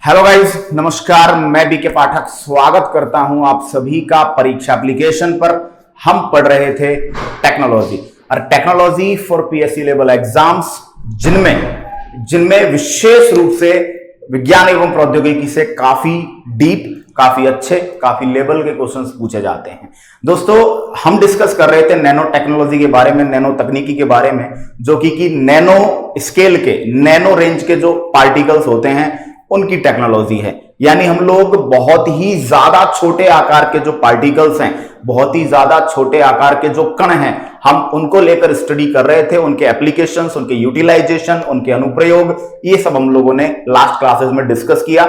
Hello guys, नमस्कार। मैं BK पाठक स्वागत करता हूं आप सभी का परीक्षा एप्लीकेशन पर। हम पढ़ रहे थे टेक्नोलॉजी और technology for PSC level exams, जिनमें विशेष रूप से विज्ञान एवं प्रौद्योगिकी से काफी डीप, काफी अच्छे, काफी लेवल के क्वेश्चंस पूछे जाते हैं। दोस्तों, हम डिस्कस कर रहे थे नैनो टेक्नोलॉजी के बारे में, नैनो तकनीकी के बारे में, जो कि नैनो स्केल के, नैनो रेंज के जो पार्टिकल्स होते हैं उनकी टेक्नोलॉजी है। यानी हम लोग बहुत ही ज्यादा छोटे आकार के जो पार्टिकल्स हैं, बहुत ही ज्यादा छोटे आकार के जो कण हैं, हम उनको लेकर स्टडी कर रहे थे, उनके एप्लीकेशंस, उनके यूटिलाइजेशन, उनके अनुप्रयोग, ये सब हम लोगों ने लास्ट क्लासेस में डिस्कस किया।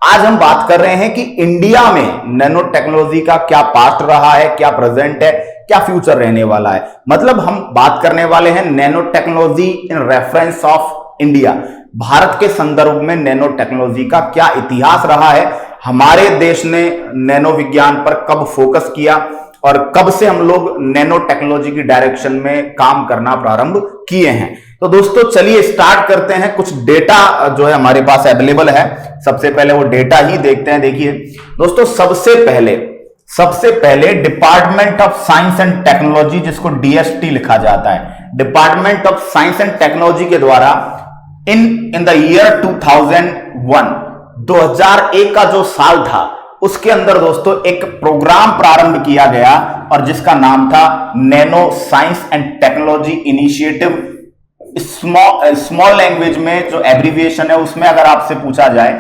आज हम बात कर रहे हैं कि इंडिया में नैनो टेक्नोलॉजी का क्या पास्ट रहा है, क्या प्रेजेंट है, क्या फ्यूचर रहने वाला है। मतलब हम बात करने वाले हैं nano technology in reference of India. Bharat के संदर्भ में नैनो टेक्नोलॉजी का क्या इतिहास रहा है, हमारे देश ने नैनो विज्ञान पर कब फोकस किया और कब से हम लोग नैनो टेक्नोलॉजी की डायरेक्शन में काम करना प्रारंभ किए हैं। तो दोस्तों चलिए स्टार्ट करते हैं। कुछ डेटा जो है हमारे पास अवेलेबल है, सबसे पहले वो डेटा ही देखते हैं। देखिए दोस्तों, सबसे पहले department of science and technology, जिसको डीएसटी लिखा जाता है, department of science and technology के द्वारा इन द ईयर 2001 का जो साल था, उसके अंदर दोस्तों एक प्रोग्राम प्रारंभ किया गया और जिसका नाम था nano science and technology initiative. Small language में जो एब्रीविएशन है, उसमें अगर आपसे पूछा जाए,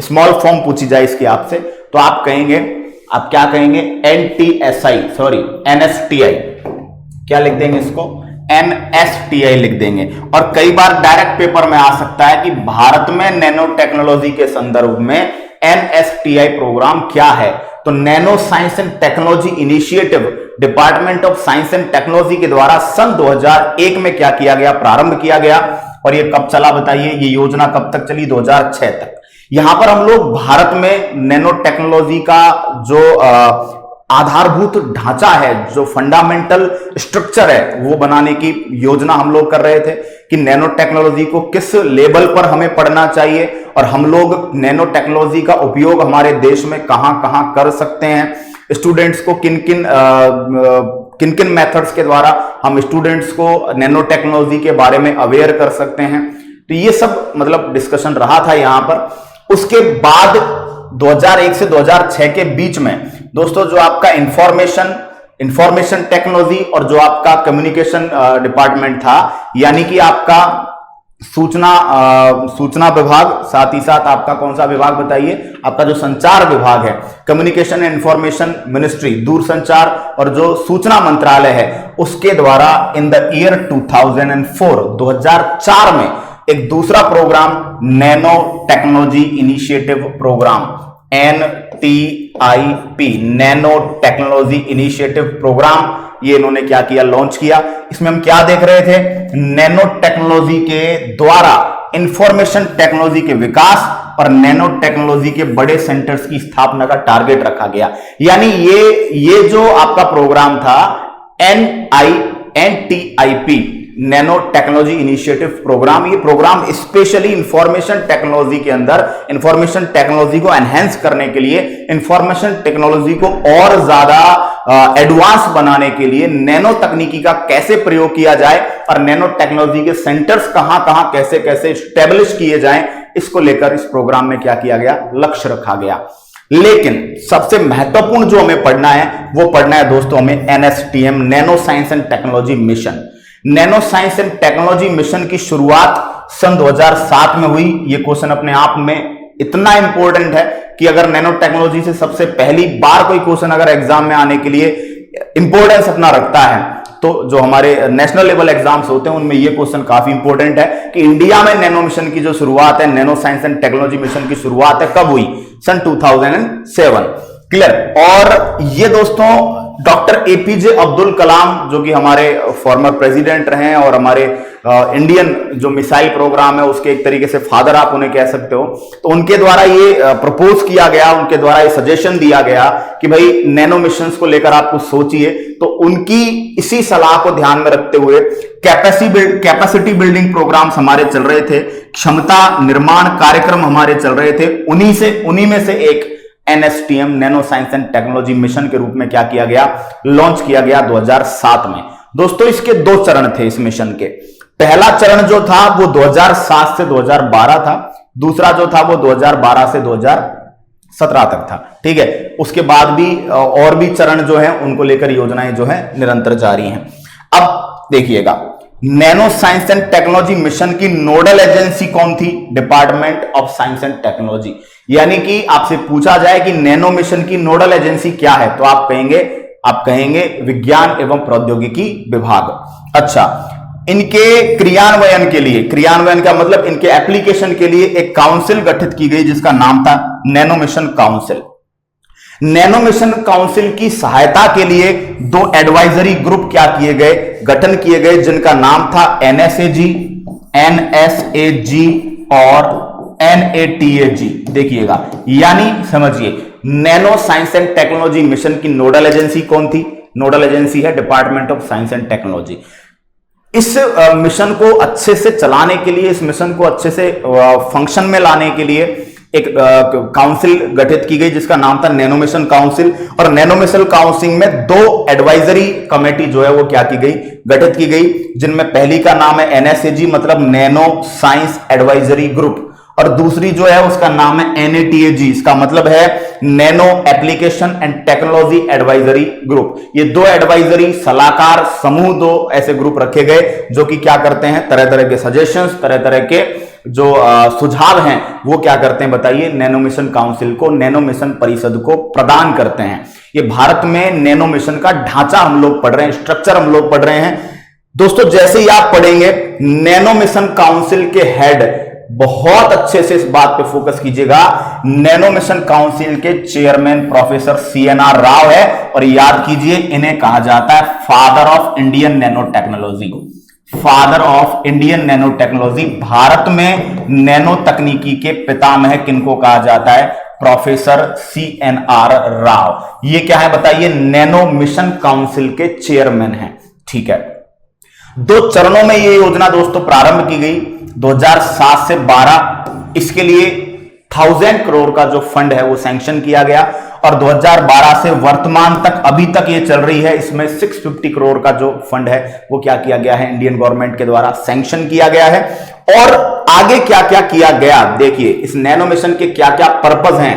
स्मॉल फॉर्म पूछी जाए इसकी आपसे, तो आप क्या कहेंगे? NSTI। क्या लिख देंगे इसको? NSTI लिख देंगे। और कई बार डायरेक्ट पेपर में आ सकता है कि भारत में नैनो टेक्नोलॉजी के संदर्भ में NSTI प्रोग्राम क्या है। तो nano science and technology initiative department of science and technology के द्वारा सन 2001 में क्या किया गया? प्रारंभ किया गया। और ये कब चला बताइए? ये योजना कब तक चली? 2006 तक। यहां पर हम लोग भारत में नैनो टेक्नोलॉजी का जो आधारभूत ढांचा है, जो फंडामेंटल स्ट्रक्चर है, वो बनाने की योजना हम लोग कर रहे थे कि नैनो टेक्नोलॉजी को किस लेवल पर हमें पढ़ना चाहिए और हम लोग नैनो टेक्नोलॉजी का उपयोग हमारे देश में कहां कहां कर सकते हैं, स्टूडेंट्स को किन किन मेथड्स के द्वारा हम स्टूडेंट्स को नैनो टेक्नोलॉजी के बारे में अवेयर कर सकते हैं। तो ये सब मतलब डिस्कशन रहा था यहां पर। उसके बाद 2001 से 2006 के बीच में दोस्तों जो आपका इंफॉर्मेशन टेक्नोलॉजी और जो आपका कम्युनिकेशन डिपार्टमेंट था, यानी कि आपका सूचना विभाग, साथ ही साथ आपका कौन सा विभाग बताइए? आपका जो संचार विभाग है, कम्युनिकेशन एंड इंफॉर्मेशन मिनिस्ट्री, दूरसंचार और जो सूचना मंत्रालय है, उसके द्वारा इन द ईयर 2004 में एक दूसरा program nanotechnology initiative program, NTIP, nanotechnology initiative program, ये इन्होंने क्या किया? लॉन्च किया। इसमें हम क्या देख रहे थे? नैनो टेक्नोलॉजी के द्वारा इंफॉर्मेशन टेक्नोलॉजी के विकास और नैनो टेक्नोलॉजी के बड़े सेंटर्स की स्थापना का टारगेट रखा गया। यानी ये जो आपका प्रोग्राम था NTIP, nanotechnology initiative program, ये प्रोग्राम स्पेशली इंफॉर्मेशन टेक्नोलॉजी के अंदर इंफॉर्मेशन टेक्नोलॉजी को एनहेंस करने के लिए, इंफॉर्मेशन टेक्नोलॉजी को और ज्यादा एडवांस बनाने के लिए नैनो तकनीकी का कैसे प्रयोग किया जाए और नैनो टेक्नोलॉजी के सेंटर्स कहां कहां कैसे कैसे स्टैब्लिश किए जाएं, इसको लेकर इस प्रोग्राम में क्या किया गया? लक्ष्य रखा गया। लेकिन सबसे महत्वपूर्ण जो हमें पढ़ना है, वो पढ़ना है दोस्तों हमें NSTM, nano science and technology mission. Nano science and technology mission की शुरुआत सन 2007 में हुई। ये क्वेश्चन अपने आप में इतना इंपॉर्टेंट है कि अगर नैनो टेक्नोलॉजी से सबसे पहली बार कोई क्वेश्चन अगर एग्जाम में आने के लिए इंपॉर्टेंस अपना रखता है, तो जो हमारे नेशनल लेवल एग्जाम्स होते हैं उनमें ये क्वेश्चन काफी इंपॉर्टेंट है कि इंडिया में नैनो मिशन की जो शुरुआत है, nano science and technology mission की शुरुआत है, कब हुई? सन 2007। क्लियर। और ये दोस्तों डॉक्टर एपीजे अब्दुल कलाम, जो कि हमारे फॉर्मर प्रेसिडेंट रहे और हमारे इंडियन जो मिसाइल प्रोग्राम है उसके एक तरीके से फादर आप उन्हें कह सकते हो, तो उनके द्वारा ये प्रपोज किया गया, उनके द्वारा ये सजेशन दिया गया कि भाई नैनो मिशंस को लेकर आप कुछ सोचिए। तो उनकी इसी सलाह को ध्यान में रखते हुए कैपेसिटी बिल्डिंग प्रोग्राम्स हमारे चल रहे थे, क्षमता निर्माण कार्यक्रम हमारे चल रहे थे। उन्हीं में से एक NSTM, nano science and technology mission के रूप में क्या किया गया, लॉन्च किया गया 2007 में। दोस्तों इसके 2 चरण थे इस मिशन के। पहला चरण जो था वो 2007 से 2012 था, दूसरा जो था वो 2012 से 2017 तक था। ठीक है, उसके बाद भी और भी चरण जो है उनको लेकर योजनाएं जो है निरंतर जारी हैं। अब देखिएगा, nano science and technology mission की नोडल एजेंसी कौन थी? Department of science and technology. यानी कि आपसे पूछा जाए कि नैनो मिशन की नोडल एजेंसी क्या है, तो आप कहेंगे विज्ञान एवं प्रौद्योगिकी विभाग। अच्छा, इनके क्रियान्वयन के लिए, क्रियान्वयन का मतलब इनके एप्लीकेशन के लिए एक काउंसिल गठित की गई जिसका नाम था nano mission council. Nano mission council की सहायता के लिए 2 एडवाइजरी ग्रुप क्या किए गए, गठन किए गए, जिनका नाम था एनएसएजी और एनएटीएजी। देखिएगा, यानी समझिए, nano science and technology mission की नोडल एजेंसी कौन थी? नोडल एजेंसी है department of science and technology. इस मिशन को अच्छे से चलाने के लिए, इस मिशन को अच्छे से फंक्शन में लाने के लिए एक काउंसिल गठित की गई जिसका नाम था नैनो मिशन काउंसिल। और नैनो मिशन काउंसिल में 2 एडवाइजरी कमेटी जो है वो क्या की गई, गठित की गई, जिनमें पहली का नाम है एनएसएजी मतलब नैनो साइंस एडवाइजरी ग्रुप, और दूसरी जो है उसका नाम है एनएटीएजी, इसका मतलब है nano application and technology advisory group. ये 2 एडवाइजरी सलाहकार समूह, 2 ऐसे ग्रुप रखे गए जो कि क्या करते हैं, तरह तरह के सजेशंस, तरह तरह के जो सुझाव हैं वो क्या करते हैं बताइए, नैनो मिशन काउंसिल को, नैनो मिशन परिषद को प्रदान करते हैं। ये भारत में नैनो मिशन का ढांचा हम लोग पढ़ रहे हैं, स्ट्रक्चर हम लोग पढ़ रहे हैं। दोस्तों जैसे ही आप पढ़ेंगे नैनो मिशन काउंसिल के हेड, बहुत अच्छे से इस बात पे फोकस कीजिएगा, नैनो मिशन काउंसिल के चेयरमैन प्रोफेसर सीएनआर राव है, और याद कीजिए इन्हें कहा जाता है father of Indian nano technology. Father of Indian nano technology, Bharat में नैनो तकनीकी के पितामह किनको कहा जाता है? Professor CNR Rao. ये क्या है बताइए? नैनो मिशन काउंसिल के चेयरमैन हैं। ठीक है, 2 चरणों में ये योजना दोस्तों प्रारंभ की गई 2007 से 12। इसके लिए 1000 करोड़ का जो फंड है वो सैंक्शन किया गया, और 2012 से वर्तमान तक, अभी तक ये चल रही है, इसमें 650 करोड़ का जो फंड है वो क्या किया गया है, इंडियन गवर्नमेंट के द्वारा सैंक्शन किया गया है। और आगे क्या क्या किया गया देखिए, इस नैनो मिशन के क्या क्या पर्पस हैं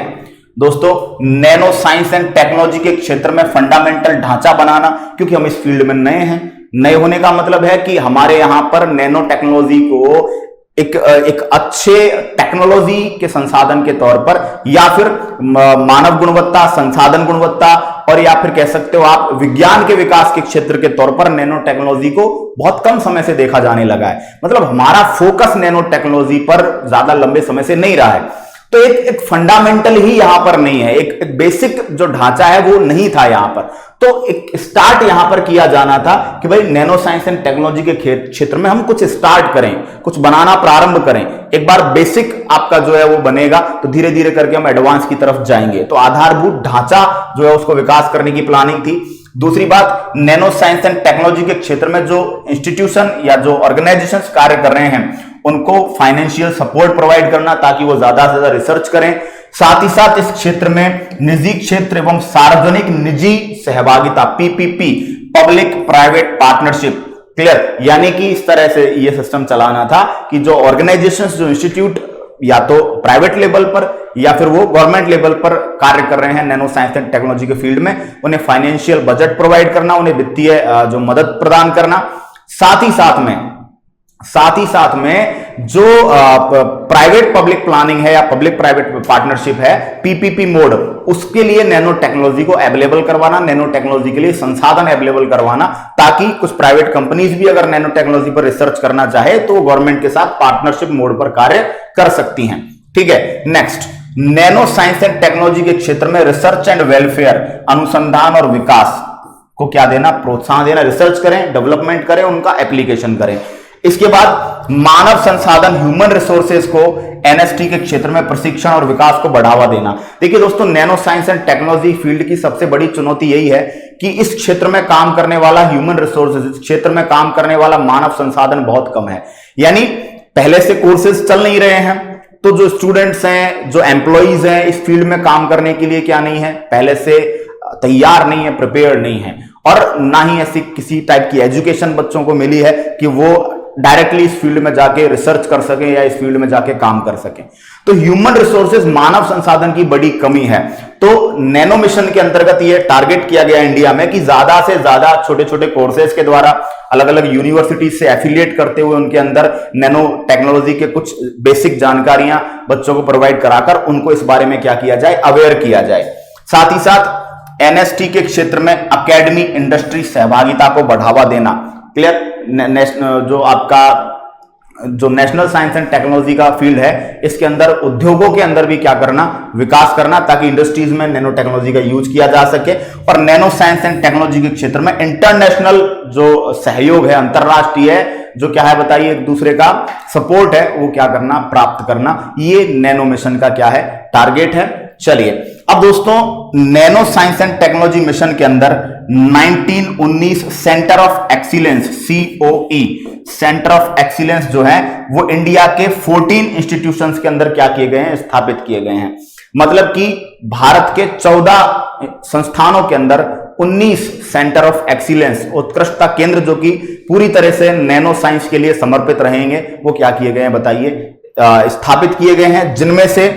दोस्तों। नैनो साइंस एंड टेक्नोलॉजी के क्षेत्र में फंडामेंटल ढांचा बनाना, क्योंकि हम इस फील्ड में नए हैं। नए होने का मतलब है कि हमारे यहां पर नैनो टेक्नोलॉजी को एक अच्छे टेक्नोलॉजी के संसाधन के तौर पर, या फिर मानव गुणवत्ता, संसाधन गुणवत्ता, और या फिर कह सकते हो आप विज्ञान के विकास के क्षेत्र के तौर पर नैनो टेक्नोलॉजी को बहुत कम समय से देखा जाने लगा है। मतलब हमारा फोकस नैनो टेक्नोलॉजी पर ज्यादा लंबे समय से नहीं रहा है। तो एक फंडामेंटल ही यहां पर नहीं है, एक बेसिक जो ढांचा है वो नहीं था यहां पर। तो एक स्टार्ट यहां पर किया जाना था कि भाई नैनो साइंस एंड टेक्नोलॉजी के क्षेत्र में हम कुछ स्टार्ट करें, कुछ बनाना प्रारंभ करें। एक बार बेसिक आपका जो है वो बनेगा तो धीरे धीरे करके हम एडवांस की तरफ जाएंगे। तो आधारभूत ढांचा जो है उसको विकास करने की प्लानिंग थी। दूसरी बात, नैनो साइंस एंड टेक्नोलॉजी के क्षेत्र में जो इंस्टीट्यूशन या जो ऑर्गेनाइजेशन कार्य कर रहे हैं उनको फाइनेंशियल सपोर्ट प्रोवाइड करना, ताकि वो ज्यादा से ज्यादा रिसर्च करें। साथ ही साथ इस क्षेत्र में निजी क्षेत्र एवं सार्वजनिक निजी सहभागिता, PPP, public private partnership, clear, यानी कि इस तरह से ये सिस्टम चलाना था कि जो ऑर्गेनाइजेशंस, जो इंस्टीट्यूट या तो प्राइवेट लेवल पर या फिर वो गवर्नमेंट लेवल पर कार्य कर रहे हैं नैनो साइंस एंड टेक्नोलॉजी के फील्ड में, उन्हें फाइनेंशियल बजट प्रोवाइड करना, उन्हें वित्तीय जो मदद प्रदान करना। साथ ही साथ में जो प्राइवेट पब्लिक प्लानिंग है या पब्लिक प्राइवेट पार्टनरशिप है, पीपीपी मोड, उसके लिए नैनो टेक्नोलॉजी को अवेलेबल करवाना, नैनो टेक्नोलॉजी के लिए संसाधन अवेलेबल करवाना, ताकि कुछ प्राइवेट कंपनीज भी अगर नैनो टेक्नोलॉजी पर रिसर्च करना चाहे तो गवर्नमेंट के साथ पार्टनरशिप मोड पर कार्य कर सकती हैं। ठीक है, next, nano science and technology के क्षेत्र में रिसर्च एंड वेलफेयर, अनुसंधान और विकास को क्या देना, प्रोत्साहन देना। रिसर्च करें, डेवलपमेंट करें, उनका एप्लीकेशन करें। इसके बाद मानव संसाधन, ह्यूमन रिसोर्सेज को एनएसटी के क्षेत्र में प्रशिक्षण और विकास को बढ़ावा देना। देखिए दोस्तों, nano science and technology field की सबसे बड़ी चुनौती यही है कि इस क्षेत्र में काम करने वाला ह्यूमन रिसोर्सेज, इस क्षेत्र में काम करने वाला मानव संसाधन बहुत कम है। यानी पहले से कोर्सेज चल नहीं रहे हैं, तो जो स्टूडेंट्स हैं, जो एम्प्लॉइज हैं, इस फील्ड में काम करने के लिए क्या नहीं है, पहले से तैयार नहीं है, प्रिपेयर्ड नहीं है, और ना ही ऐसी किसी टाइप की एजुकेशन बच्चों को मिली है कि वो डायरेक्टली इस फील्ड में जाके रिसर्च कर सकें या इस फील्ड में जाके काम कर सकें। तो ह्यूमन रिसोर्सेज, मानव संसाधन की बड़ी कमी है। तो नैनो मिशन के अंतर्गत ये टारगेट किया गया इंडिया में कि ज्यादा से ज्यादा छोटे छोटे कोर्सेज के द्वारा अलग अलग यूनिवर्सिटी से एफिलिएट करते हुए उनके अंदर नैनो टेक्नोलॉजी के कुछ बेसिक जानकारियां बच्चों को प्रोवाइड कराकर उनको इस बारे में क्या किया जाए, अवेयर किया जाए। साथ ही साथ एनएसटी के क्षेत्र में एकेडमी इंडस्ट्री सहभागिता को बढ़ावा देना। क्लियर, जो आपका जो नेशनल साइंस एंड टेक्नोलॉजी का फील्ड है, इसके अंदर उद्योगों के अंदर भी क्या करना, विकास करना, ताकि इंडस्ट्रीज में नैनो टेक्नोलॉजी का यूज किया जा सके। और नैनो साइंस एंड टेक्नोलॉजी के क्षेत्र में इंटरनेशनल जो सहयोग है, अंतरराष्ट्रीय जो क्या है बताइए, एक दूसरे का सपोर्ट है, वो क्या करना, प्राप्त करना। ये नैनो मिशन का क्या है, टारगेट है। चलिए अब दोस्तों, nano science and technology mission के अंदर 1919 centre of excellence, COE centre of excellence जो है वो इंडिया के 14 इंस्टीट्यूशंस के अंदर क्या किए गए हैं, स्थापित किए गए हैं। मतलब कि भारत के 14 संस्थानों के अंदर 19 सेंटर ऑफ एक्सीलेंस, उत्कृष्टता केंद्र जो कि पूरी तरह से नैनो साइंस के लिए समर्पित रहेंगे, वो क्या किए गए हैं बताइए, स्थापित किए गए हैं। जिनमें से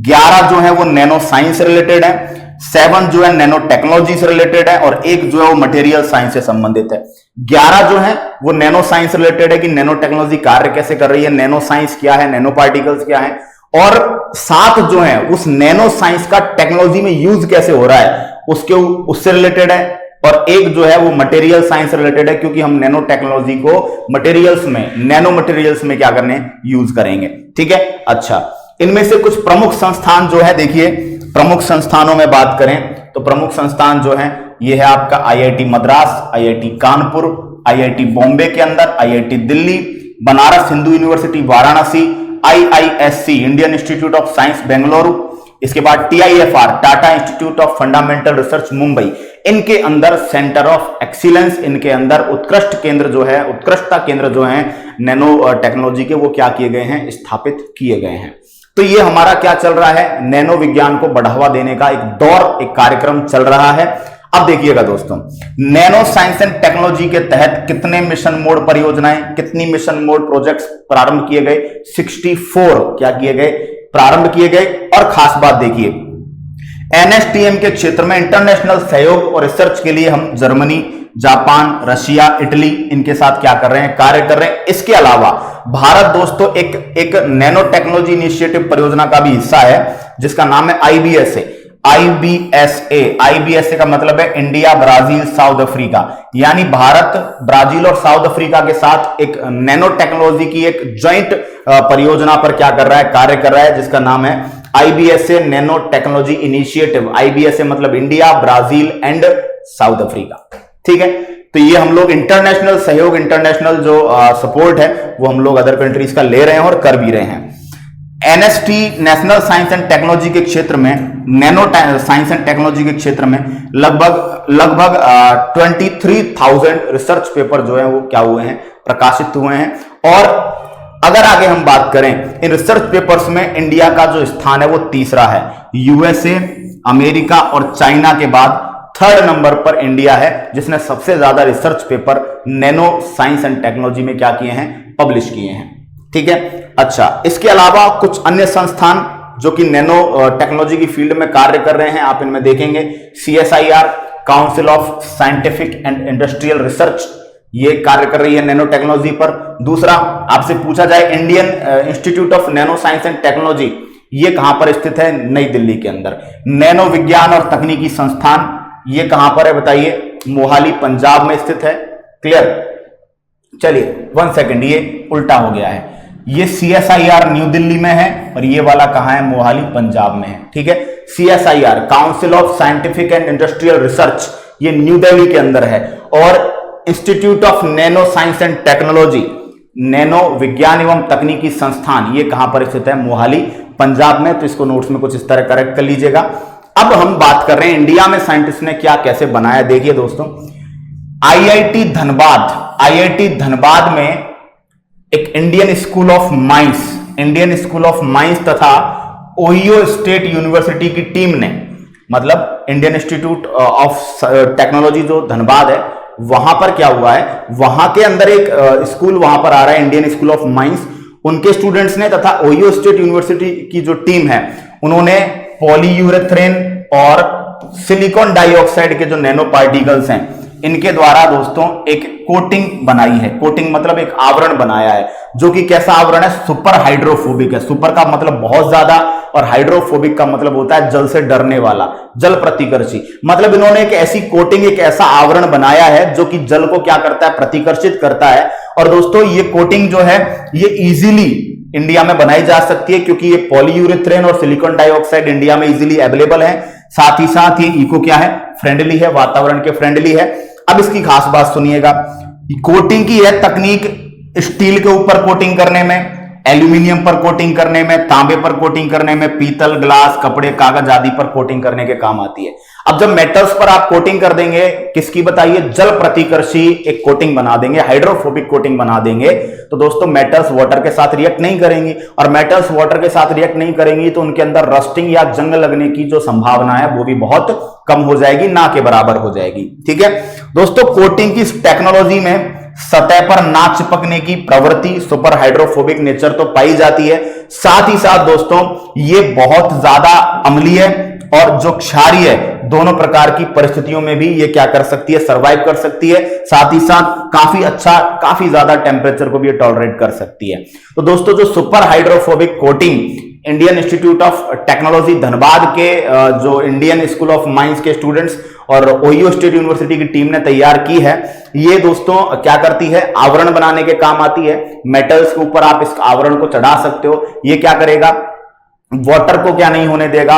11 जो है वो नैनो साइंस से रिलेटेड है, 7 जो है नैनो टेक्नोलॉजी से रिलेटेड है, और एक जो है वो मटेरियल साइंस से संबंधित है। 11 जो है वो नैनो साइंस से रिलेटेड है कि नैनो टेक्नोलॉजी कार्य कैसे कर रही है, नैनो साइंस क्या है, नैनो पार्टिकल्स क्या है, और 7 जो है उस नैनो साइंस का टेक्नोलॉजी में यूज कैसे हो रहा है उससे रिलेटेड है, और एक जो है वो मटेरियल साइंस से रिलेटेड है, क्योंकि हम नैनो टेक्नोलॉजी को मटेरियल्स में, नैनो मटेरियल्स में क्या करने, यूज करेंगे। ठीक है, अच्छा, इनमें से कुछ प्रमुख संस्थान जो है, देखिए प्रमुख संस्थानों में बात करें तो प्रमुख संस्थान जो है ये है आपका IIT Madras, IIT Kanpur, IIT Bombay के अंदर, IIT Delhi, Banaras Hindu university Varanasi, IISc Indian institute of science Bengaluru, इसके बाद TIFR Tata institute of fundamental research Mumbai. इनके अंदर सेंटर ऑफ एक्सीलेंस, इनके अंदर उत्कृष्ट केंद्र जो है, उत्कृष्टता केंद्र जो है नैनो टेक्नोलॉजी के, वो क्या किए गए हैं, स्थापित किए गए हैं। तो ये हमारा क्या चल रहा है, नैनो विज्ञान को बढ़ावा देने का एक दौर, एक कार्यक्रम चल रहा है। अब देखिएगा दोस्तों, नैनो साइंस एंड टेक्नोलॉजी के तहत कितने मिशन मोड परियोजनाएं, कितनी मिशन मोड प्रोजेक्ट्स प्रारंभ किए गए, 64 क्या किए गए, प्रारंभ किए गए। और खास बात देखिए, एनएसटीएम के क्षेत्र में इंटरनेशनल सहयोग और रिसर्च के लिए हम जर्मनी, जापान, रशिया, इटली, इनके साथ क्या कर रहे हैं, कार्य कर रहे हैं। इसके अलावा भारत दोस्तों एक नैनो टेक्नोलॉजी इनिशिएटिव परियोजना का भी हिस्सा है, जिसका नाम है IBSA। IBSA का मतलब है इंडिया, ब्राजील, साउथ अफ्रीका। यानी भारत, ब्राजील और साउथ अफ्रीका के साथ एक नैनो टेक्नोलॉजी की एक ज्वाइंट परियोजना पर क्या कर रहा है, कार्य कर रहा है, जिसका नाम है IBSA nano technology initiative. IBSA मतलब India, Brazil and south Africa. ठीक है, तो ये हम लोग इंटरनेशनल सहयोग, इंटरनेशनल जो सपोर्ट है वो हम लोग अदर कंट्रीज का ले रहे हैं और कर भी रहे हैं। NST national science and technology के क्षेत्र में, नैनो साइंस एंड टेक्नोलॉजी के क्षेत्र में लगभग 23,000 रिसर्च पेपर जो है वो क्या हुए हैं, प्रकाशित हुए हैं। और अगर आगे हम बात करें इन रिसर्च पेपर्स में, इंडिया का जो स्थान है वो तीसरा है। USA, अमेरिका और चाइना के बाद 3rd नंबर पर इंडिया है, जिसने सबसे ज्यादा research paper nano science and technology में क्या किए हैं, पब्लिश किए हैं। ठीक है, अच्छा, इसके अलावा कुछ अन्य संस्थान जो कि नैनो टेक्नोलॉजी की फील्ड में कार्य कर रहे हैं, आप इनमें देखेंगे CSIR council of scientific and industrial research, ये कार्य कर रही है नैनो टेक्नोलॉजी पर। दूसरा, आपसे पूछा जाए Indian institute of nano science and technology, ये कहां पर स्थित है, नई दिल्ली के अंदर। नैनो विज्ञान और तकनीकी संस्थान, ये कहां पर है बताइए, मोहाली पंजाब में स्थित है। क्लियर, चलिए 1 सेकंड, ये उल्टा हो गया है। ये CSIR न्यू दिल्ली में है और ये वाला कहां है, मोहाली पंजाब में है। ठीक है, CSIR council of scientific and industrial research, ये न्यू दिल्ली के अंदर है। और institute of nano science and technology, nano विज्ञान एवं तकनीकी संस्थान, ये कहां पर स्थित है, मोहाली पंजाब में। तो इसको नोट्स में कुछ इस तरह करेक्ट कर लीजिएगा। अब हम बात कर रहे हैं इंडिया में साइंटिस्ट ने क्या कैसे बनाया। देखिए दोस्तों, IIT धनबाद में एक इंडियन स्कूल ऑफ माइंस तथा ओहियो स्टेट यूनिवर्सिटी की टीम ने, मतलब इंडियन इंस्टीट्यूट ऑफ टेक्नोलॉजी जो धनबाद है, वहां पर क्या हुआ है, वहां के अंदर एक स्कूल वहां पर आ रहा है, इंडियन स्कूल ऑफ माइंस, उनके स्टूडेंट्स ने तथा ओहियो स्टेट यूनिवर्सिटी की जो टीम है, उन्होंने पॉलीयूरेथ्रेन और सिलिकॉन डाइऑक्साइड के जो नैनो पार्टिकल्स हैं, इनके द्वारा दोस्तों एक कोटिंग बनाई है। कोटिंग मतलब एक आवरण बनाया है, जो कि कैसा आवरण है, सुपर हाइड्रोफोबिक है। सुपर का मतलब बहुत ज्यादा और हाइड्रोफोबिक का मतलब होता है जल से डरने वाला, जल प्रतिकर्षी। मतलब इन्होंने एक ऐसी कोटिंग, एक ऐसा आवरण बनाया है जो कि जल को क्या करता है, प्रतिकर्षित करता है। और दोस्तों ये कोटिंग जो है ये इजीली इंडिया में बनाई जा सकती है, क्योंकि ये पॉलीयूरेथ्रेन और सिलिकॉन डाइऑक्साइड इंडिया में इजीली अवेलेबल है। साथ ही साथ ये इको क्या है, फ्रेंडली है, वातावरण के फ्रेंडली है। अब इसकी खास बात सुनिएगा, कोटिंग की है तकनीक, स्टील के ऊपर कोटिंग करने में, एल्यूमिनियम पर कोटिंग करने में, तांबे पर कोटिंग करने में, पीतल, ग्लास, कपड़े, कागज आदि पर कोटिंग करने के काम आती है। अब जब मेटल्स पर आप कोटिंग कर देंगे, किसकी बताइए, जल प्रतिकर्षी एक कोटिंग बना देंगे, हाइड्रोफोबिक कोटिंग बना देंगे, तो दोस्तों मेटल्स वाटर के साथ रिएक्ट नहीं करेंगी, और मेटल्स वाटर के साथ रिएक्ट नहीं करेंगी तो उनके अंदर रस्टिंग या जंग लगने की जो संभावना है वो भी बहुत कम हो जाएगी, ना के बराबर हो जाएगी। ठीक है दोस्तों, कोटिंग की इस टेक्नोलॉजी में सतह पर ना चिपकने की प्रवृत्ति, सुपर हाइड्रोफोबिक नेचर तो पाई जाती है। साथ ही साथ दोस्तों ये बहुत ज्यादा अम्लीय और जो क्षारीय है, दोनों प्रकार की परिस्थितियों में भी ये क्या कर सकती है, सरवाइव कर सकती है। साथ ही साथ काफी अच्छा, काफी ज्यादा टेम्परेचर को भी टॉलरेट कर सकती है। तो दोस्तों जो super hydrophobic coating Indian institute of technology Dhanbad के जो इंडियन स्कूल ऑफ माइंस के स्टूडेंट्स और ओहियो स्टेट यूनिवर्सिटी की टीम ने तैयार की है, ये दोस्तों क्या करती है, आवरण बनाने के काम आती है। मेटल्स के ऊपर आप इस आवरण को चढ़ा सकते हो। ये क्या करेगा, वाटर को क्या नहीं होने देगा,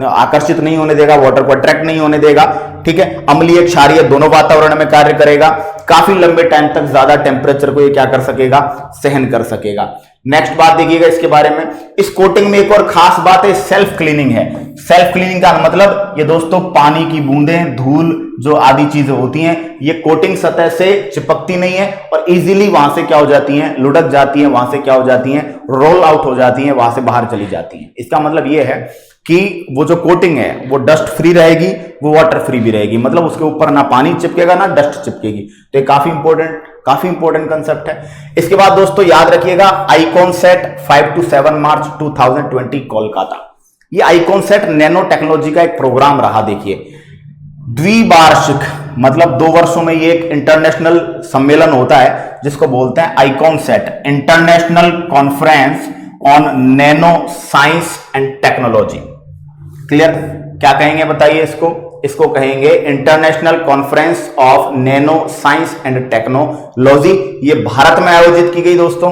आकर्षित नहीं होने देगा, वाटर को अट्रैक्ट नहीं होने देगा। ठीक है, अम्लीय क्षारीय दोनों वातावरण में कार्य करेगा। काफी लंबे टाइम तक ज्यादा टेम्परेचर को ये क्या कर सकेगा, सहन कर सकेगा। नेक्स्ट बात देखिएगा इसके बारे में, इस कोटिंग में एक और खास बात है, सेल्फ क्लीनिंग है। सेल्फ क्लीनिंग का मतलब ये दोस्तों पानी की बूंदें, धूल जो आदि चीजें होती हैं, ये कोटिंग सतह से चिपकती नहीं है और इजीली वहां से क्या हो जाती हैं, लुढ़क जाती हैं, वहां से क्या हो जाती हैं, रोल आउट हो जाती हैं, वहां से बाहर चली जाती हैं। इसका मतलब ये है कि वो जो कोटिंग है वो डस्ट फ्री रहेगी, वो वाटर फ्री भी रहेगी, मतलब उसके ऊपर ना पानी चिपकेगा ना डस्ट चिपकेगी। तो ये काफी इंपॉर्टेंट कंसेप्ट है। इसके बाद दोस्तों याद रखिएगा, आइकॉनसेट 5 to 7 मार्च 2020 कोलकाता। ये आइकॉनसेट नैनो टेक्नोलॉजी का एक प्रोग्राम रहा। देखिए द्विवार्षिक, मतलब 2 वर्षों में ये एक इंटरनेशनल सम्मेलन होता है जिसको बोलते हैं ICONSAT, international conference on nano science and technology. Clear, क्या कहेंगे बताइए इसको कहेंगे international conference of nano science and technology. ये भारत में आयोजित की गई दोस्तों।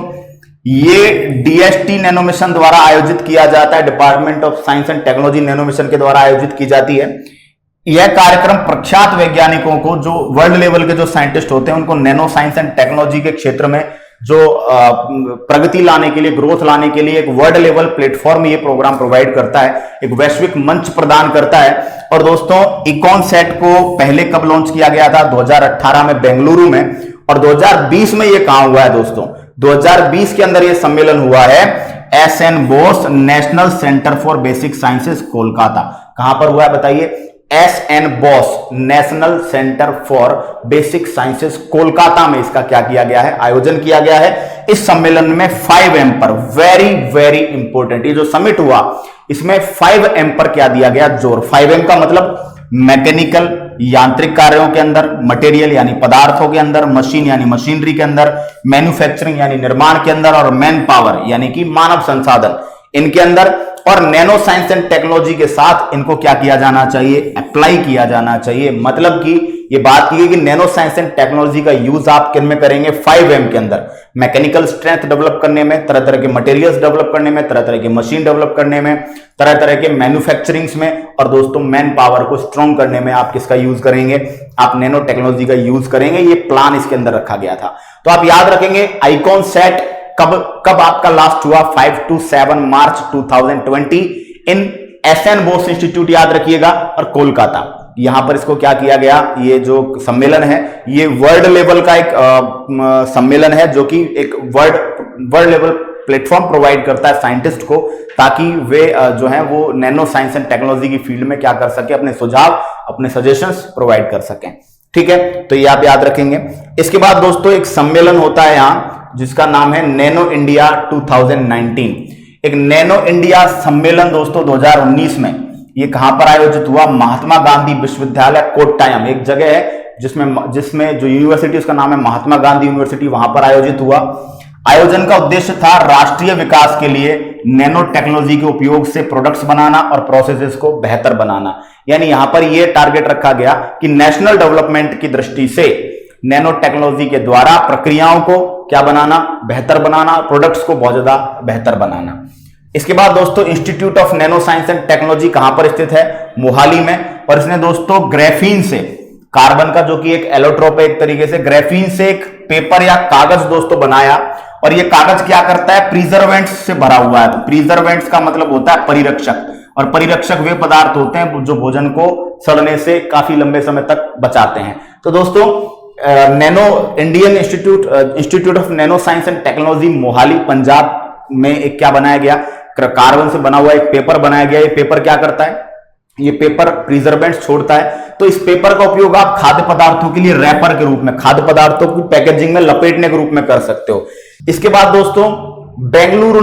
ये DST नैनो मिशन द्वारा आयोजित किया जाता है, department of science and technology nano mission के द्वारा आयोजित की जाती है। यह कार्यक्रम प्रख्यात वैज्ञानिकों को, जो वर्ल्ड लेवल के जो साइंटिस्ट होते हैं, उनको नैनो साइंस एंड टेक्नोलॉजी के क्षेत्र में जो प्रगति लाने के लिए, ग्रोथ लाने के लिए एक वर्ल्ड लेवल प्लेटफॉर्म ये प्रोग्राम प्रोवाइड करता है, एक वैश्विक मंच प्रदान करता है। और दोस्तों इकॉनसेट को पहले कब लॉन्च किया गया था, 2018 में बेंगलुरु में, और 2020 में ये कहां हुआ है दोस्तों, 2020 के अंदर ये सम्मेलन हुआ है SN Bose national centre for basic sciences Kolkata. कहां पर हुआ है बताइए, SN Bose national centre for basic sciences Kolkata में इसका क्या किया गया है, आयोजन किया गया है। इस सम्मेलन में 5M पर, वेरी वेरी इंपॉर्टेंट, ये जो समिट हुआ इसमें 5M पर क्या दिया गया, जोर। 5M का मतलब मैकेनिकल यांत्रिक कार्यों के अंदर, मटेरियल यानी पदार्थों के अंदर, मशीन यानी मशीनरी के अंदर, मैन्युफैक्चरिंग यानी निर्माण के अंदर, और मैन पावर यानी कि मानव संसाधन इनके अंदर। और नैनो साइंस एंड टेक्नोलॉजी के साथ इनको क्या किया जाना चाहिए, अप्लाई किया जाना चाहिए। मतलब कि ये बात की गई कि नैनो साइंस एंड टेक्नोलॉजी का यूज आप किन में करेंगे, 5M के अंदर, मैकेनिकल स्ट्रेंथ डेवलप करने में, तरह तरह के मटेरियल्स डेवलप करने में, तरह तरह के मशीन डेवलप करने में, तरह तरह के मैन्युफैक्चरिंग्स में, और दोस्तों मैन पावर को स्ट्रॉन्ग करने में आप किसका यूज करेंगे, आप नैनो टेक्नोलॉजी का यूज करेंगे। ये प्लान इसके अंदर रखा गया था। तो आप याद रखेंगे आइकॉन सेट कब आपका लास्ट हुआ, 5 to 7 March 2020 in SN Bose institute, याद रखिएगा, और कोलकाता। यहां पर इसको क्या किया गया, ये जो सम्मेलन है ये वर्ल्ड लेवल का एक सम्मेलन है, जो कि एक वर्ल्ड लेवल प्लेटफॉर्म प्रोवाइड करता है साइंटिस्ट को, ताकि वे जो है वो नैनो साइंस एंड टेक्नोलॉजी की फील्ड में क्या कर सके, अपने सुझाव, अपने सजेशंस प्रोवाइड कर सकें। ठीक है, तो ये आप याद रखेंगे। इसके बाद दोस्तों एक सम्मेलन होता है यहां जिसका नाम है नैनो इंडिया 2019। एक नैनो इंडिया सम्मेलन दोस्तों 2019 में, ये कहां पर आयोजित हुआ, महात्मा गांधी विश्वविद्यालय कोट्टायम, एक जगह है जिसमें जो यूनिवर्सिटी उसका नाम है महात्मा गांधी यूनिवर्सिटी, वहां पर आयोजित हुआ। आयोजन का उद्देश्य था राष्ट्रीय विकास के लिए नैनो टेक्नोलॉजी के उपयोग से प्रोडक्ट्स बनाना और प्रोसेसेस को बेहतर बनाना। यानी यहां पर यह टारगेट रखा गया कि नेशनल डेवलपमेंट की दृष्टि से नैनो टेक्नोलॉजी के द्वारा प्रक्रियाओं को क्या बनाना, बेहतर बनाना, प्रोडक्ट्स को बहुत ज्यादा बेहतर बनाना। इसके बाद दोस्तों institute of nano science and technology कहां पर स्थित है, मोहाली में, और इसने दोस्तों ग्रेफीन से, कार्बन का जो कि एक एलोट्रोप है एक तरीके से, ग्रेफीन से एक पेपर या कागज दोस्तों बनाया। और ये कागज क्या करता है, प्रिजर्वेंट्स से भरा हुआ है। तो प्रिजर्वेंट्स का मतलब होता है परिरक्षक, और परिरक्षक वे पदार्थ होते हैं जो भोजन को सड़ने से काफी लंबे समय तक बचाते हैं। तो दोस्तों nano Indian institute of nano science and technology Mohali Punjab में एक क्या बनाया गया, कार्बन से बना हुआ एक पेपर बनाया गया। ये पेपर क्या करता है, ये पेपर प्रिजर्वेंट्स छोड़ता है। तो इस पेपर का उपयोग आप खाद्य पदार्थों के लिए रैपर के रूप में, खाद्य पदार्थों की पैकेजिंग में लपेटने के रूप में कर सकते हो। इसके बाद दोस्तों बेंगलुरु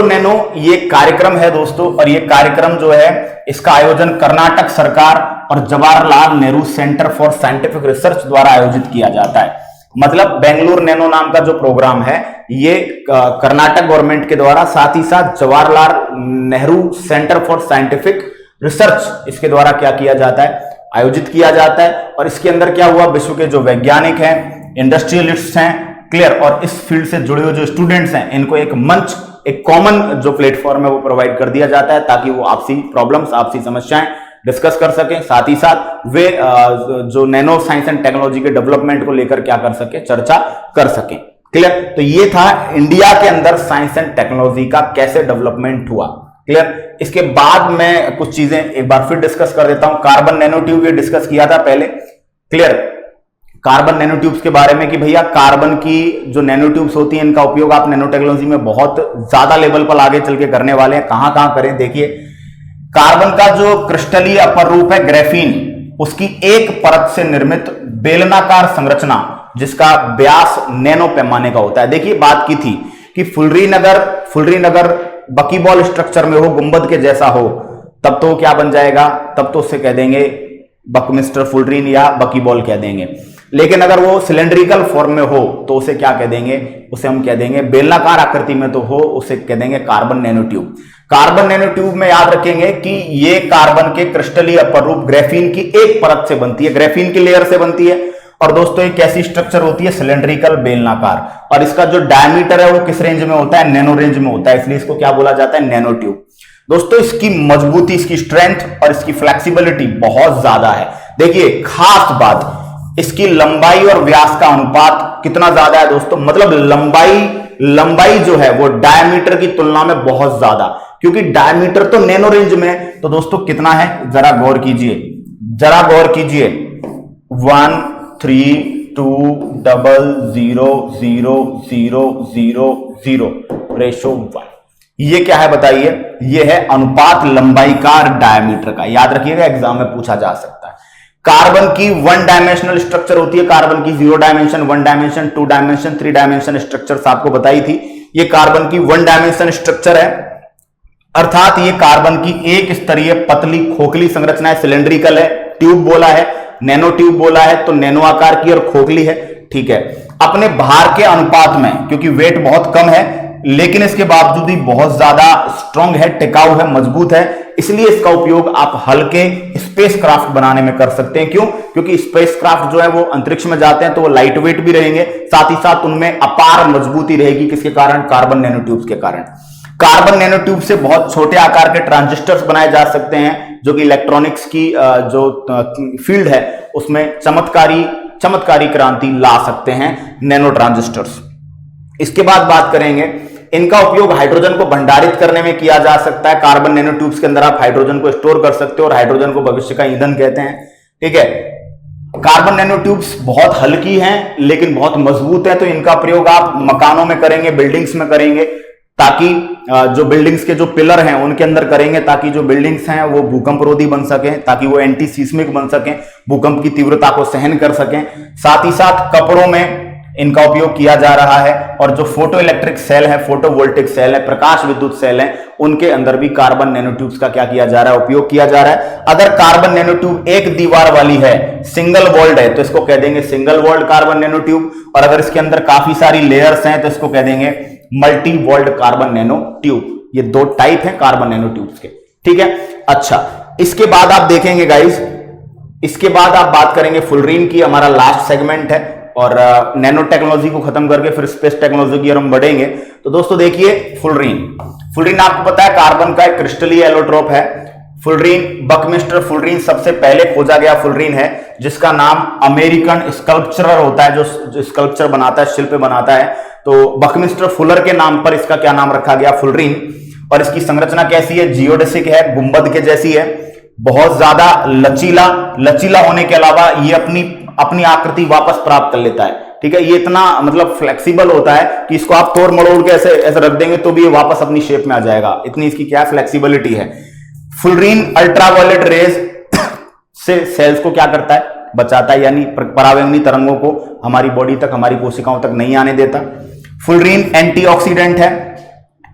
नैनो ये कार्यक्रम है दोस्तों, और ये कार्यक्रम जो है इसका आयोजन कर्नाटक सरकार और Jawaharlal Nehru centre for scientific research द्वारा आयोजित किया जाता है। मतलब बेंगलुरु नैनो नाम का जो प्रोग्राम है ये कर्नाटक गवर्नमेंट के द्वारा, साथ ही साथ Jawaharlal Nehru centre for scientific research इसके द्वारा क्या किया जाता है, आयोजित किया जाता है। और इसके अंदर क्या हुआ, विश्व के जो वैज्ञानिक हैं, इंडस्ट्रियलिस्ट्स हैं, क्लियर, और इस फील्ड से जुड़े हुए जो स्टूडेंट्स हैं, इनको एक मंच, एक कॉमन जो प्लेटफॉर्म है वो प्रोवाइड कर दिया जाता है, ताकि वो आपसी प्रॉब्लम्स, आपसी समस्याएं डिस्कस कर सकें, साथ ही साथ वे जो नैनो साइंस एंड टेक्नोलॉजी के डेवलपमेंट को लेकर क्या कर सके, चर्चा कर सकें। क्लियर, तो ये था इंडिया के अंदर साइंस एंड टेक्नोलॉजी का कैसे डेवलपमेंट हुआ। क्लियर, इसके बाद मैं कुछ चीजें एक बार फिर डिस्कस कर देता हूं। कार्बन नैनो ट्यूब ये डिस्कस किया था पहले। क्लियर, कार्बन नैनो ट्यूब्स के बारे में कि भैया कार्बन की जो नैनो ट्यूब्स होती हैं इनका उपयोग आप नैनो टेक्नोलॉजी में बहुत ज्यादा लेवल पर आगे चल के करने वाले हैं। कहां कहां करें, देखिए कार्बन का जो क्रिस्टलीय अपर रूप है ग्रेफीन, उसकी एक परत से निर्मित बेलनाकार संरचना जिसका व्यास नैनो पैमाने का होता है। देखिए बात की थी कि फुलरी नगर बकीबॉल स्ट्रक्चर में हो, गुंबद के जैसा हो, तब तो क्या बन जाएगा, तब तो उसे कह देंगे बकमिस्टर फुलरीन या बकीबॉल कह देंगे। लेकिन अगर वो सिलेंड्रिकल फॉर्म में हो तो उसे क्या कह देंगे, उसे हम कह देंगे बेलनाकार आकृति में तो हो, उसे कह देंगे carbon nano tube. Carbon nano tube में याद रखेंगे कि ये कार्बन के क्रिस्टलीय अपर रूप ग्रेफीन की एक परत से बनती है, ग्रेफीन की लेयर से बनती है। और दोस्तों ये कैसी स्ट्रक्चर होती है, सिलेंड्रिकल बेलनाकार, और इसका जो डायमीटर है वो किस रेंज में होता है, नैनो रेंज में होता है, इसलिए इसको क्या बोला जाता है, नैनो ट्यूब। दोस्तों इसकी मजबूती, इसकी स्ट्रेंथ और इसकी फ्लेक्सिबिलिटी बहुत ज्यादा है। देखिए खास बात, इसकी लंबाई और व्यास का अनुपात कितना ज्यादा है दोस्तों, मतलब लंबाई जो है वो डायमीटर की तुलना में बहुत ज्यादा, क्योंकि डायमीटर तो नैनो रेंज में है। तो दोस्तों कितना है, जरा गौर कीजिए 132000000 ये क्या है बताइए, ये है अनुपात लंबाई का डायमीटर का। याद रखिएगा एग्जाम में पूछा जा सकता है। कार्बन की 1 डायमेंशनल स्ट्रक्चर होती है, कार्बन की 0 dimension, 1 dimension, 2 dimension, 3 dimension structures आपको बताई थी। ये कार्बन की 1 डायमेंशन स्ट्रक्चर है, अर्थात ये कार्बन की एक स्तरीय पतली खोखली संरचना है, सिलेंड्रिकल है, ट्यूब बोला है, नैनो ट्यूब बोला है तो नैनो आकार की और खोखली है। ठीक है, अपने भार के अनुपात में, क्योंकि वेट बहुत कम है, लेकिन इसके बावजूद भी बहुत ज्यादा स्ट्रांग है, टिकाऊ है, मजबूत है। इसलिए इसका उपयोग आप हल्के स्पेसक्राफ्ट बनाने में कर सकते हैं। क्यों? क्योंकि स्पेसक्राफ्ट जो है वो अंतरिक्ष में जाते हैं तो वो लाइट वेट भी रहेंगे, साथ ही साथ उनमें अपार मजबूती रहेगी। किसके कारण? कार्बन नैनो ट्यूब्स के कारण। कार्बन नैनो ट्यूब से बहुत छोटे आकार के ट्रांजिस्टर्स बनाए जा सकते हैं, जो कि इलेक्ट्रॉनिक्स की जो फील्ड है उसमें चमत्कारी क्रांति ला सकते हैं नैनो ट्रांजिस्टर्स। इसके बाद बात करेंगे, इनका उपयोग हाइड्रोजन को भंडारित करने में किया जा सकता है। कार्बन नैनो ट्यूब्स के अंदर आप हाइड्रोजन को स्टोर कर सकते हो और हाइड्रोजन को भविष्य का ईंधन कहते हैं। ठीक है, कार्बन नैनो ट्यूब्स बहुत हल्की हैं लेकिन बहुत मजबूत है, तो इनका प्रयोग आप मकानों में करेंगे, बिल्डिंग्स में करेंगे, ताकि जो बिल्डिंग्स के जो पिलर हैं उनके अंदर करेंगे, ताकि जो बिल्डिंग्स हैं वो भूकंप रोधी बन सकें, ताकि वो एंटी सीस्मिक बन सकें, भूकंप की तीव्रता को सहन कर सकें। साथ ही साथ कपड़ों में इनका उपयोग किया जा रहा है, और जो फोटो इलेक्ट्रिक सेल है, फोटोवोल्टिक सेल है, प्रकाश विद्युत सेल है, उनके अंदर भी कार्बन नैनो ट्यूब्स का क्या किया जा रहा है? उपयोग किया जा रहा है। अगर कार्बन नैनो ट्यूब एक दीवार वाली है, सिंगल वॉल्ड है, तो इसको कह देंगे single walled carbon nanotube, और अगर इसके अंदर काफी सारी लेयर्स हैं तो इसको कह देंगे multi walled carbon nanotube. ये दो टाइप हैं कार्बन नैनो ट्यूब्स के। ठीक है, अच्छा, इसके बाद आप देखेंगे गाइस, इसके बाद आप बात करेंगे फुलरीन की, हमारा लास्ट सेगमेंट है, और नैनो टेक्नोलॉजी को खत्म करके फिर स्पेस टेक्नोलॉजी की हम बढ़ेंगे। तो दोस्तों देखिए, फुलरीन आपको पता है कार्बन का एक क्रिस्टलीय एलोट्रोप है। फुलरीन, बकमिस्टर फुलरीन सबसे पहले खोजा गया फुलरीन है, जिसका नाम अमेरिकन स्कल्पचरर होता है, जो स्कल्पचर बनाता है, शिल्प बनाता है, तो बकमिस्टर फुलर के नाम पर इसका क्या नाम रखा गया? फुलरीन। और इसकी संरचना कैसी है? जियोडेसिक है, गुंबद के जैसी है, बहुत ज्यादा लचीला होने के अलावा ये अपनी आकृति वापस प्राप्त कर लेता है। ठीक है, ये इतना मतलब फ्लेक्सिबल होता है कि इसको आप तोड़ मरोड़ के ऐसे रख देंगे तो भी ये वापस अपनी शेप में आ जाएगा, इतनी इसकी क्या फ्लेक्सिबिलिटी है। फुलरीन अल्ट्रावायलेट रेज से सेल्स को क्या करता है? बचाता है, यानी परावैंगनी तरंगों को हमारी बॉडी तक, हमारी कोशिकाओं तक नहीं आने देता। फुलरीन एंटीऑक्सीडेंट है।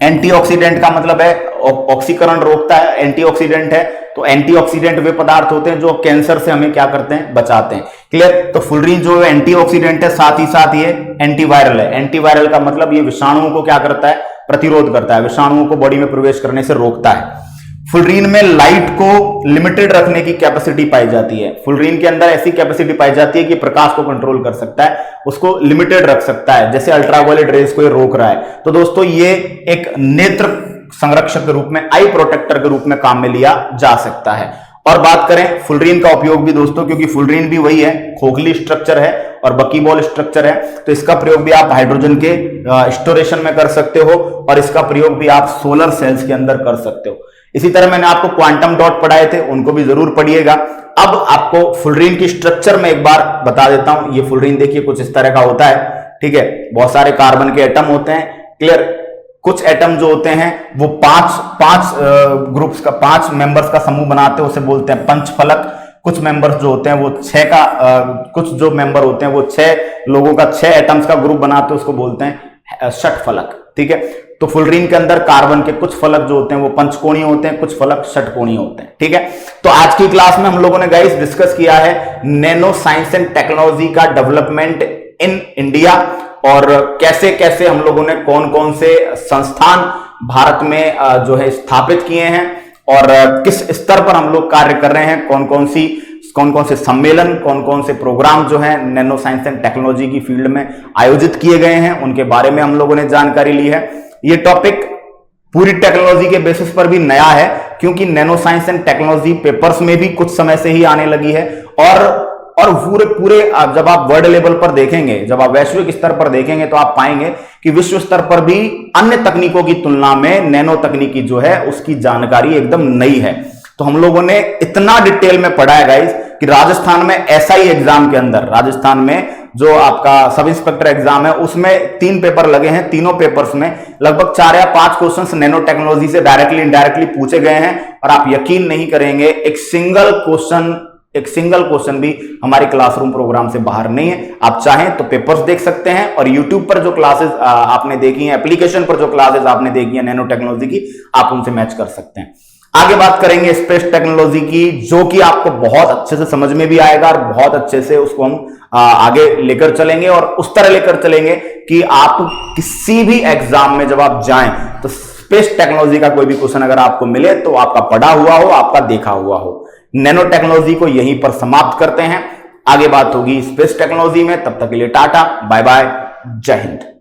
एंटीऑक्सीडेंट का मतलब है ऑक्सीकरण रोकता है, एंटीऑक्सीडेंट है। तो एंटीऑक्सीडेंट वे पदार्थ होते हैं जो कैंसर से हमें क्या करते हैं? बचाते हैं। क्लियर? तो फुलरीन जो है एंटीऑक्सीडेंट है, साथ ही साथ ये एंटीवायरल है। एंटीवायरल का मतलब ये विषाणुओं को क्या करता है? प्रतिरोध करता है, विषाणुओं को बॉडी में प्रवेश करने से रोकता है। फुलरीन में लाइट को लिमिटेड रखने की कैपेसिटी पाई जाती है। फुलरीन के अंदर ऐसी कैपेसिटी पाई जाती है कि प्रकाश को कंट्रोल कर सकता है, उसको लिमिटेड रख सकता है, जैसे अल्ट्रावायलेट रेज को ये रोक रहा है। तो दोस्तों ये एक नेत्र संरक्षक के रूप में, आई प्रोटेक्टर के रूप में काम में लिया जा सकता है। और बात करें फुलरीन का उपयोग भी दोस्तों, क्योंकि फुलरीन भी वही है, खोखली स्ट्रक्चर है और बकीबॉल स्ट्रक्चर है, तो इसका प्रयोग भी आप हाइड्रोजन के स्टोरेशन में कर सकते हो, और इसका प्रयोग भी आप सोलर सेल्स के अंदर कर सकते हो। इसी तरह मैंने आपको क्वांटम डॉट पढ़ाए थे, उनको भी जरूर पढ़िएगा। अब आपको फुलरीन की स्ट्रक्चर में एक बार बता देता हूं। ये फुलरीन देखिए कुछ इस तरह का होता है। ठीक है, बहुत सारे कार्बन के एटम होते हैं। क्लियर? कुछ एटम जो होते हैं वो पांच ग्रुप्स का, 5 मेंबर्स का समूह बनाते हैं, उसे बोलते हैं पंचफलक। कुछ मेंबर्स जो होते हैं वो 6 का, कुछ जो मेंबर होते हैं वो 6 लोगों का, 6 एटम्स का ग्रुप बनाते हैं, उसको बोलते हैं षटफलक। ठीक है, तो फुलरीन के अंदर कार्बन के कुछ फलक जो होते हैं वो पंचकोणीय होते हैं, कुछ फलक षटकोणीय होते हैं। ठीक है, तो आज की क्लास में हम लोगों ने गाइस डिस्कस किया है नैनो साइंस एंड टेक्नोलॉजी का डेवलपमेंट इन इंडिया, और कैसे कैसे हम लोगों ने कौन कौन से संस्थान भारत में जो है स्थापित किए हैं, और किस स्तर पर हम लोग कार्य कर रहे हैं, कौन कौन से सम्मेलन, कौन कौन से प्रोग्राम जो है नैनो साइंस एंड टेक्नोलॉजी की फील्ड में आयोजित किए गए हैं, उनके बारे में हम लोगों ने जानकारी ली है। ये टॉपिक पूरी टेक्नोलॉजी के बेसिस पर भी नया है, क्योंकि nano science and technology papers में भी कुछ समय से ही आने लगी है, और पूरे जब आप वर्ल्ड लेवल पर देखेंगे, जब आप वैश्विक स्तर पर देखेंगे, तो आप पाएंगे कि विश्व स्तर पर भी अन्य तकनीकों की तुलना में नैनो तकनीकी जो है उसकी जानकारी एकदम नई है। तो हम लोगों ने इतना डिटेल में पढ़ा है गाइस कि राजस्थान में एसआई एग्जाम के अंदर, राजस्थान में जो आपका सब इंस्पेक्टर एग्जाम है, उसमें 3 पेपर लगे हैं। तीनों पेपर्स में लगभग 4 या 5 क्वेश्चंस नैनो टेक्नोलॉजी से डायरेक्टली इनडायरेक्टली पूछे गए हैं, और आप यकीन नहीं करेंगे एक सिंगल क्वेश्चन भी हमारे क्लासरूम प्रोग्राम से बाहर नहीं है। आप चाहें तो पेपर्स देख सकते हैं, और यूट्यूब पर जो क्लासेस आपने देखी हैं, एप्लीकेशन पर जो क्लासेस आपने देखी है नैनो टेक्नोलॉजी की, आप उनसे मैच कर सकते हैं। आगे बात करेंगे स्पेस टेक्नोलॉजी की, जो कि आपको बहुत अच्छे से समझ में भी आएगा और बहुत अच्छे से उसको हम आगे लेकर चलेंगे, और उस तरह लेकर चलेंगे कि आप किसी भी एग्जाम में जब आप जाएं तो स्पेस टेक्नोलॉजी का कोई भी क्वेश्चन अगर आपको मिले तो आपका पढ़ा हुआ हो, आपका देखा हुआ हो। नैनो टेक्नोलॉजी को यहीं पर समाप्त करते हैं, आगे बात होगी स्पेस टेक्नोलॉजी में। तब तक के लिए टाटा बाय बाय, जय हिंद।